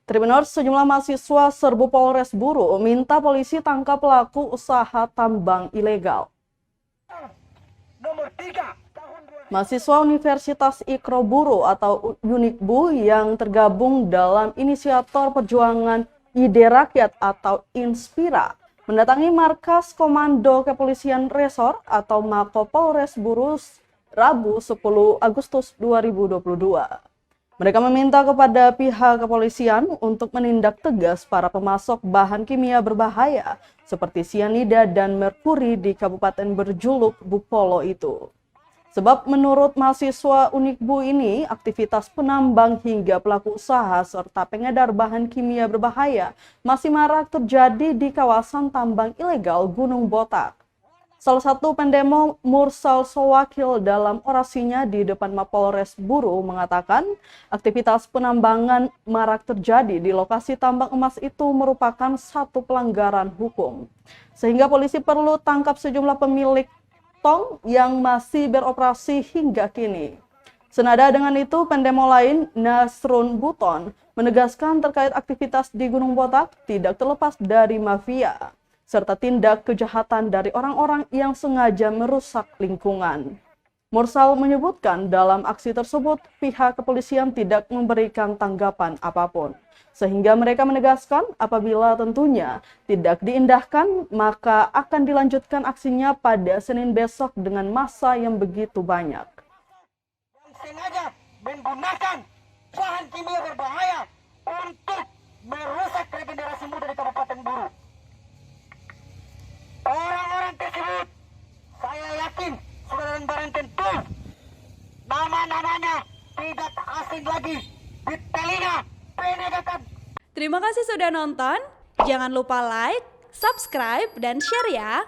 Tribuners, sejumlah mahasiswa serbu Polres Buru minta polisi tangkap pelaku usaha tambang ilegal. Mahasiswa Universitas Ikro Buru atau Unikbu yang tergabung dalam inisiator perjuangan ide rakyat atau Inspira mendatangi markas Komando Kepolisian Resor atau Mako Polres Buru Rabu 10 Agustus 2022. Mereka meminta kepada pihak kepolisian untuk menindak tegas para pemasok bahan kimia berbahaya seperti sianida dan merkuri di Kabupaten berjuluk Bupolo itu. Sebab menurut mahasiswa Unikbu ini, aktivitas penambang hingga pelaku usaha serta pengedar bahan kimia berbahaya masih marak terjadi di kawasan tambang ilegal Gunung Botak. Salah satu pendemo Mursal Sowakil dalam orasinya di depan Mapolres Buru mengatakan aktivitas penambangan marak terjadi di lokasi tambang emas itu merupakan satu pelanggaran hukum. Sehingga polisi perlu tangkap sejumlah pemilik tong yang masih beroperasi hingga kini. Senada dengan itu, pendemo lain Nasrun Buton menegaskan terkait aktivitas di Gunung Botak tidak terlepas dari mafia serta tindak kejahatan dari orang-orang yang sengaja merusak lingkungan. Mursal menyebutkan dalam aksi tersebut pihak kepolisian tidak memberikan tanggapan apapun. Sehingga mereka menegaskan apabila tentunya tidak diindahkan maka akan dilanjutkan aksinya pada Senin besok dengan massa yang begitu banyak. Sengaja menggunakan bahan kimia berbahaya untuk merusak regenerasi muda di Kabupaten Buru. Orang-orang tersebut saya yakin sudah dan barang tentu nama-namanya tidak asing lagi di telinga penegakan. Terima kasih sudah nonton. Jangan lupa like, subscribe, dan share ya.